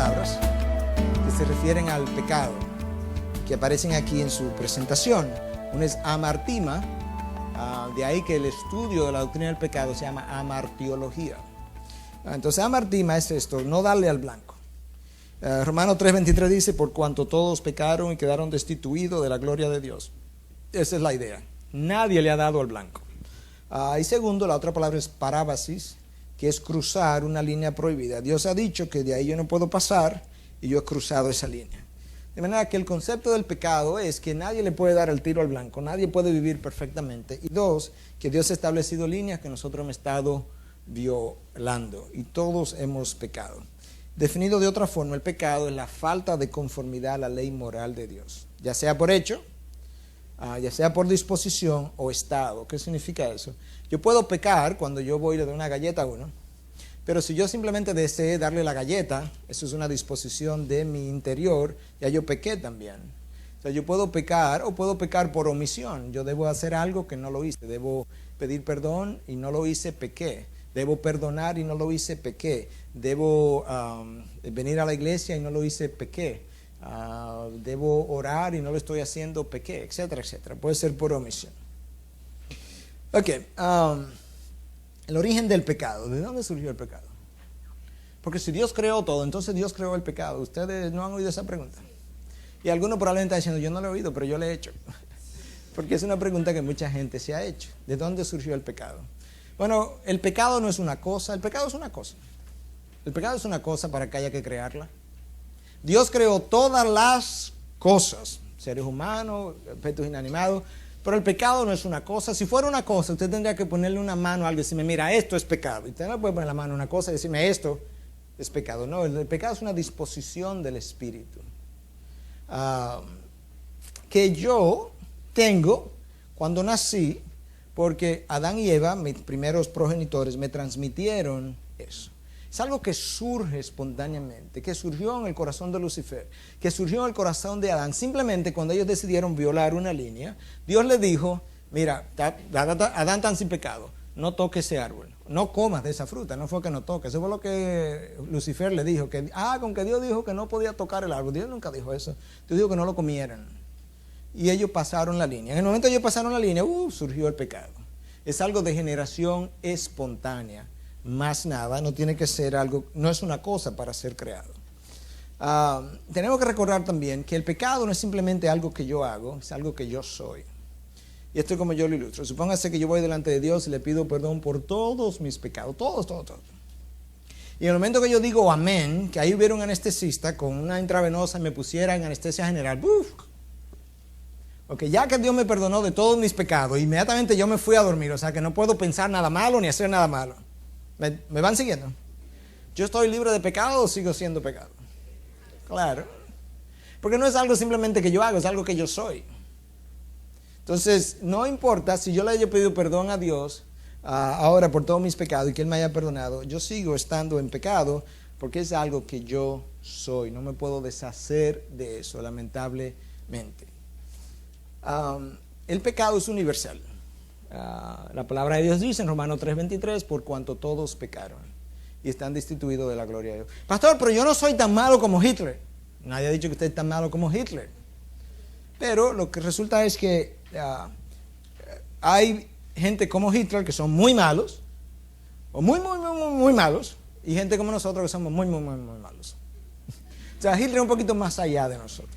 palabras que se refieren al pecado, que aparecen aquí en su presentación. Una es amartima, de ahí que el estudio de la doctrina del pecado se llama amartiología. Entonces amartima es esto, no darle al blanco. Romanos 3:23 dice, por cuanto todos pecaron y quedaron destituidos de la gloria de Dios. Esa es la idea. Nadie le ha dado al blanco. Y segundo, la otra palabra es parábasis, que es cruzar una línea prohibida. Dios ha dicho que de ahí yo no puedo pasar y yo he cruzado esa línea. De manera que el concepto del pecado es que nadie le puede dar el tiro al blanco, nadie puede vivir perfectamente. Y dos, que Dios ha establecido líneas que nosotros hemos estado violando y todos hemos pecado. Definido de otra forma, el pecado es la falta de conformidad a la ley moral de Dios, ya sea por hecho, ya sea por disposición o estado. ¿Qué significa eso? Yo puedo pecar cuando yo voy y le doy una galleta a uno, pero si yo simplemente deseé darle la galleta, eso es una disposición de mi interior, ya yo pequé también. O sea, yo puedo pecar o puedo pecar por omisión. Yo debo hacer algo que no lo hice, debo pedir perdón y no lo hice, pequé. Debo perdonar y no lo hice, pequé. Debo venir a la iglesia y no lo hice, pequé. Debo orar y no lo estoy haciendo, pequé, etcétera, etcétera. Puede ser por omisión. Ok, el origen del pecado. ¿De dónde surgió el pecado? Porque si Dios creó todo, entonces Dios creó el pecado. Ustedes no han oído esa pregunta. Y alguno probablemente está diciendo, yo no lo he oído, pero yo le he hecho. Porque es una pregunta que mucha gente se ha hecho. ¿De dónde surgió el pecado? Bueno, el pecado no es una cosa, el pecado es una cosa. El pecado es una cosa para que haya que crearla. Dios creó todas las cosas, seres humanos, objetos inanimados, pero el pecado no es una cosa. Si fuera una cosa, usted tendría que ponerle una mano a algo y decirme, mira, esto es pecado. Y usted no puede poner la mano a una cosa y decirme, esto es pecado. No, el pecado es una disposición del espíritu. Que yo tengo cuando nací, porque Adán y Eva, mis primeros progenitores, me transmitieron eso. Es algo que surge espontáneamente, que surgió en el corazón de Lucifer, que surgió en el corazón de Adán. Simplemente cuando ellos decidieron violar una línea, Dios les dijo, mira, Adán está sin pecado, no toques ese árbol, no comas de esa fruta. No fue que no toques, eso fue lo que Lucifer le dijo, con que Dios dijo que no podía tocar el árbol. Dios nunca dijo eso, Dios dijo que no lo comieran. Y ellos pasaron la línea. En el momento que ellos pasaron la línea, surgió el pecado. Es algo de generación espontánea. Más nada, no tiene que ser algo, no es una cosa para ser creado. Tenemos que recordar también que el pecado no es simplemente algo que yo hago, es algo que yo soy. Y esto es como yo lo ilustro. Supóngase que yo voy delante de Dios y le pido perdón por todos mis pecados, todos. Y en el momento que yo digo amén, que ahí hubiera un anestesista con una intravenosa y me pusiera en anestesia general, ok, ya que Dios me perdonó de todos mis pecados, inmediatamente yo me fui a dormir, o sea que no puedo pensar nada malo ni hacer nada malo. ¿Me van siguiendo? ¿Yo estoy libre de pecado o sigo siendo pecado? Claro. Porque no es algo simplemente que yo hago, es algo que yo soy. Entonces, no importa si yo le haya pedido perdón a Dios ahora por todos mis pecados y que Él me haya perdonado, yo sigo estando en pecado porque es algo que yo soy. No me puedo deshacer de eso, lamentablemente. El pecado es universal. La palabra de Dios dice en Romanos 3:23, por cuanto todos pecaron y están destituidos de la gloria de Dios. Pastor, pero yo no soy tan malo como Hitler. Nadie ha dicho que usted es tan malo como Hitler. Pero lo que resulta es que hay gente como Hitler que son muy malos, o muy malos, y gente como nosotros que somos muy malos. O sea, Hitler es un poquito más allá de nosotros.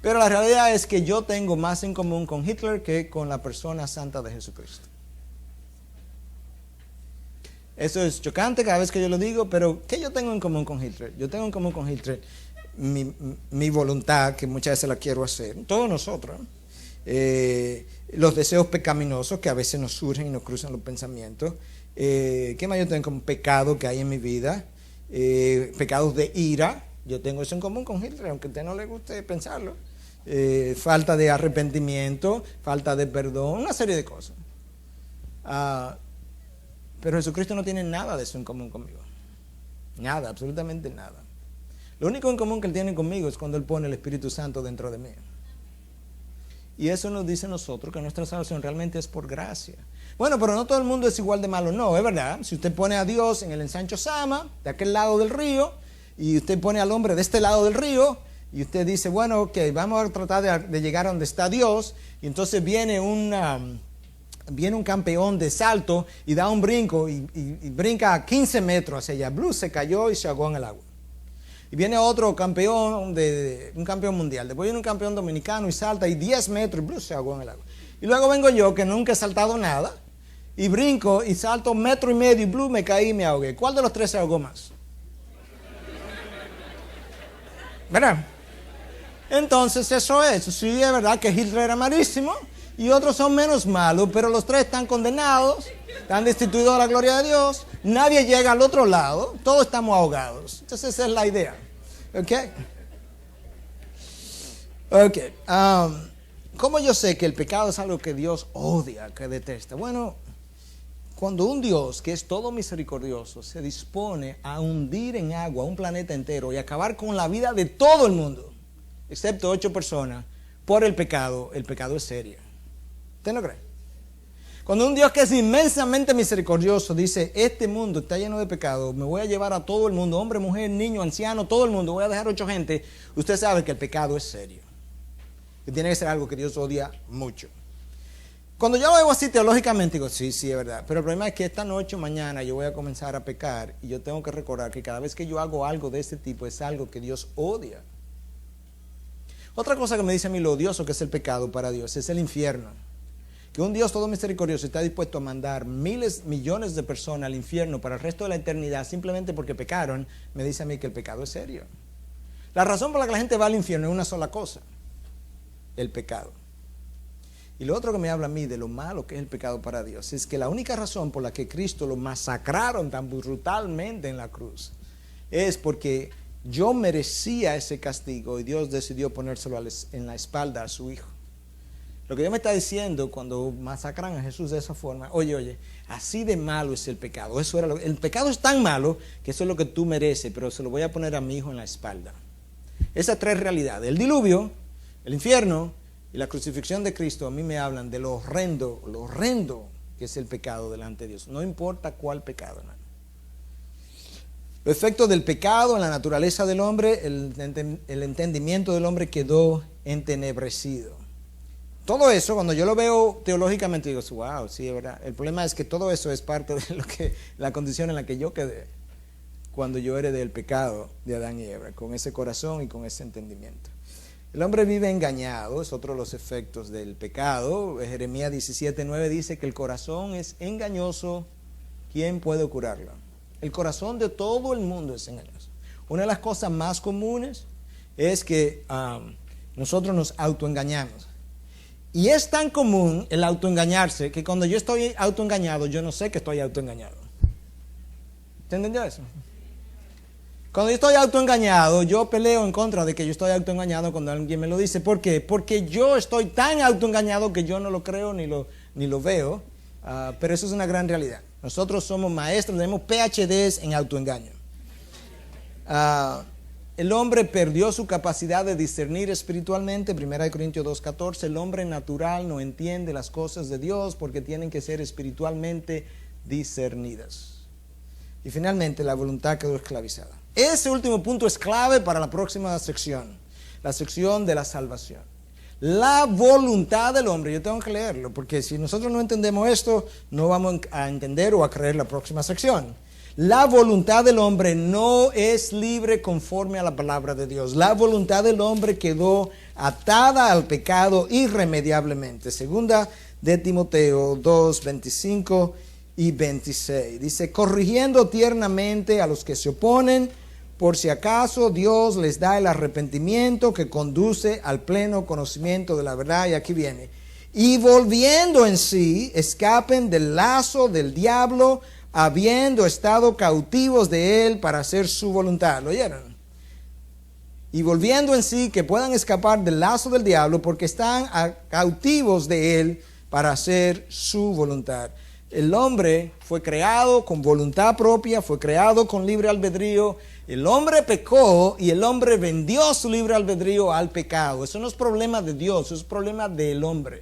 Pero la realidad es que yo tengo más en común con Hitler que con la persona santa de Jesucristo. Eso es chocante cada vez que yo lo digo, pero ¿qué yo tengo en común con Hitler? Yo tengo en común con Hitler mi voluntad, que muchas veces la quiero hacer, todos nosotros, los deseos pecaminosos que a veces nos surgen y nos cruzan los pensamientos. ¿Qué más yo tengo como pecado que hay en mi vida? Pecados de ira. Yo tengo eso en común con Hitler, aunque a usted no le guste pensarlo. Falta de arrepentimiento, falta de perdón, una serie de cosas. Pero Jesucristo no tiene nada de eso en común conmigo. Nada, absolutamente nada. Lo único en común que Él tiene conmigo es cuando Él pone el Espíritu Santo dentro de mí. Y eso nos dice a nosotros que nuestra salvación realmente es por gracia. Bueno, pero no todo el mundo es igual de malo. No, es verdad. Si usted pone a Dios en el ensancho Sama, de aquel lado del río, y usted pone al hombre de este lado del río, y usted dice, bueno, ok, vamos a tratar de llegar a donde está Dios, y entonces viene un campeón de salto y da un brinco y brinca a 15 metros hacia allá. Blue se cayó y se ahogó en el agua. Y viene otro campeón, un campeón mundial. Después viene un campeón dominicano y salta y 10 metros y Blue se ahogó en el agua. Y luego vengo yo, que nunca he saltado nada, y brinco y salto 1,5 metros y Blue me caí y me ahogué. ¿Cuál de los tres se ahogó más? ¿Verdad? Entonces eso es. Sí, es verdad que Hitler era malísimo y otros son menos malos, pero los tres están condenados, están destituidos de la gloria de Dios, nadie llega al otro lado, todos estamos ahogados. Entonces esa es la idea. ¿Ok? ¿Cómo yo sé que el pecado es algo que Dios odia, que detesta? Bueno, cuando un Dios que es todo misericordioso se dispone a hundir en agua un planeta entero y acabar con la vida de todo el mundo, excepto 8 personas, por el pecado es serio. ¿Usted no cree? Cuando un Dios que es inmensamente misericordioso dice, este mundo está lleno de pecado, me voy a llevar a todo el mundo, hombre, mujer, niño, anciano, todo el mundo, voy a dejar 8 gente, usted sabe que el pecado es serio. Que tiene que ser algo que Dios odia mucho. Cuando yo lo veo así teológicamente, digo, sí, es verdad. Pero el problema es que esta noche o mañana yo voy a comenzar a pecar y yo tengo que recordar que cada vez que yo hago algo de este tipo es algo que Dios odia. Otra cosa que me dice a mí lo odioso que es el pecado para Dios es el infierno. Que un Dios todo misericordioso está dispuesto a mandar miles, millones de personas al infierno para el resto de la eternidad simplemente porque pecaron, me dice a mí que el pecado es serio. La razón por la que la gente va al infierno es una sola cosa: el pecado. Y lo otro que me habla a mí de lo malo que es el pecado para Dios es que la única razón por la que Cristo lo masacraron tan brutalmente en la cruz es porque yo merecía ese castigo y Dios decidió ponérselo en la espalda a su Hijo. Lo que Dios me está diciendo cuando masacran a Jesús de esa forma, oye, así de malo es el pecado. El pecado es tan malo que eso es lo que tú mereces, pero se lo voy a poner a mi Hijo en la espalda. Esas 3 realidades, el diluvio, el infierno y la crucifixión de Cristo, a mí me hablan de lo horrendo que es el pecado delante de Dios. No importa cuál pecado, hermano. Los efectos del pecado en la naturaleza del hombre, el entendimiento del hombre quedó entenebrecido. Todo eso, cuando yo lo veo teológicamente, digo, wow, sí, es verdad. El problema es que todo eso es parte de la condición en la que yo quedé cuando yo heredé el pecado de Adán y Eva, con ese corazón y con ese entendimiento. El hombre vive engañado, es otro de los efectos del pecado. Jeremías 17:9 dice que el corazón es engañoso, ¿quién puede curarlo? El corazón de todo el mundo es engañoso. Una de las cosas más comunes es que nosotros nos autoengañamos. Y es tan común el autoengañarse que cuando yo estoy autoengañado, yo no sé que estoy autoengañado. ¿Te entendió eso? Cuando yo estoy autoengañado, yo peleo en contra de que yo estoy autoengañado cuando alguien me lo dice. ¿Por qué? Porque yo estoy tan autoengañado que yo no lo creo ni lo veo. Pero eso es una gran realidad. Nosotros somos maestros, tenemos PhDs en autoengaño. El hombre perdió su capacidad de discernir espiritualmente. 1 Corintios 2:14. El hombre natural no entiende las cosas de Dios porque tienen que ser espiritualmente discernidas. Y finalmente la voluntad quedó esclavizada. Ese último punto es clave para la próxima sección, la sección de la salvación. La voluntad del hombre, yo tengo que leerlo, porque si nosotros no entendemos esto, no vamos a entender o a creer la próxima sección. La voluntad del hombre no es libre conforme a la palabra de Dios. La voluntad del hombre quedó atada al pecado irremediablemente. Segunda de Timoteo 2:25 y 26. Dice, corrigiendo tiernamente a los que se oponen, por si acaso Dios les da el arrepentimiento que conduce al pleno conocimiento de la verdad. Y aquí viene. Y volviendo en sí, escapen del lazo del diablo, habiendo estado cautivos de él para hacer su voluntad. ¿Lo oyeron? Y volviendo en sí, que puedan escapar del lazo del diablo porque están cautivos de él para hacer su voluntad. El hombre fue creado con voluntad propia, fue creado con libre albedrío. El hombre pecó y el hombre vendió su libre albedrío al pecado. Eso no es problema de Dios, eso es problema del hombre.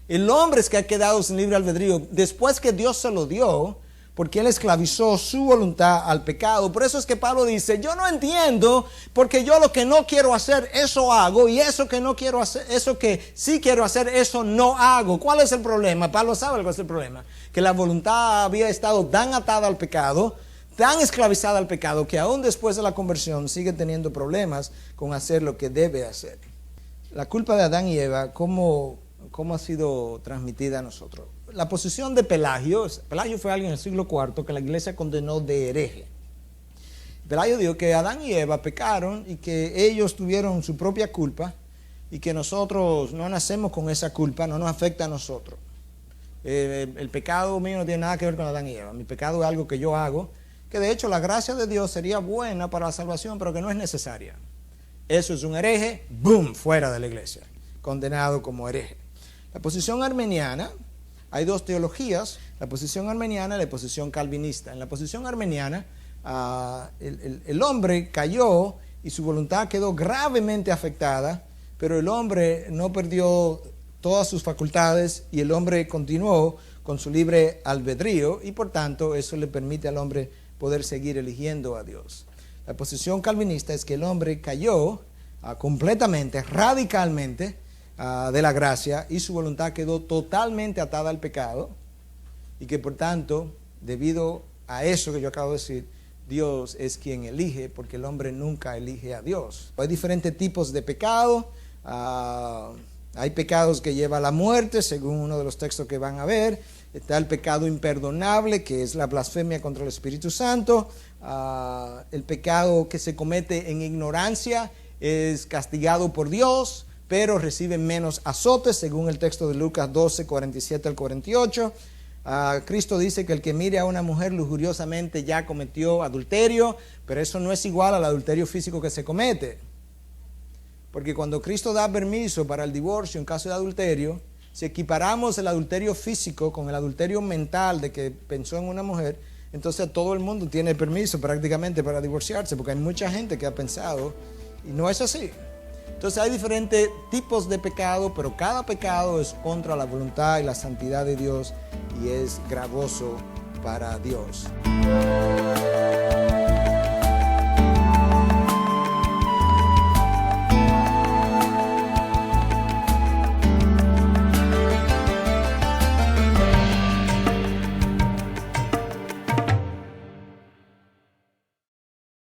El hombre es que ha quedado sin libre albedrío. Después que Dios se lo dio, porque él esclavizó su voluntad al pecado. Por eso es que Pablo dice, yo no entiendo, porque yo lo que no quiero hacer, eso hago, y eso que no quiero hacer, eso que sí quiero hacer, eso no hago. ¿Cuál es el problema? Pablo sabe cuál es el problema, que la voluntad había estado tan atada al pecado, tan esclavizada al pecado, que aún después de la conversión sigue teniendo problemas con hacer lo que debe hacer. La culpa de Adán y Eva, ¿cómo ha sido transmitida a nosotros? La posición de Pelagio fue alguien en el siglo IV que la iglesia condenó de hereje. Pelagio dijo que Adán y Eva pecaron y que ellos tuvieron su propia culpa y que nosotros no nacemos con esa culpa, no nos afecta a nosotros. El pecado mío no tiene nada que ver con Adán y Eva. Mi pecado es algo que yo hago, que de hecho la gracia de Dios sería buena para la salvación, pero que no es necesaria. Eso es un hereje, ¡boom!, fuera de la iglesia, condenado como hereje. La posición armeniana, hay dos teologías, la posición armeniana y la posición calvinista. En la posición armeniana, el hombre cayó y su voluntad quedó gravemente afectada, pero el hombre no perdió todas sus facultades y el hombre continuó con su libre albedrío y por tanto eso le permite al hombre poder seguir eligiendo a Dios. La posición calvinista es que el hombre cayó completamente, radicalmente de la gracia y su voluntad quedó totalmente atada al pecado y que por tanto, debido a eso que yo acabo de decir, Dios es quien elige porque el hombre nunca elige a Dios. Hay diferentes tipos de pecado. Hay pecados que llevan a la muerte, según uno de los textos que van a ver. Está el pecado imperdonable, que es la blasfemia contra el Espíritu Santo. El pecado que se comete en ignorancia es castigado por Dios, pero recibe menos azotes, según el texto de Lucas 12, 47 al 48. Cristo dice que el que mire a una mujer lujuriosamente ya cometió adulterio, pero eso no es igual al adulterio físico que se comete. Porque cuando Cristo da permiso para el divorcio en caso de adulterio, si equiparamos el adulterio físico con el adulterio mental de que pensó en una mujer, entonces todo el mundo tiene permiso prácticamente para divorciarse, porque hay mucha gente que ha pensado y no es así. Entonces hay diferentes tipos de pecado, pero cada pecado es contra la voluntad y la santidad de Dios y es gravoso para Dios.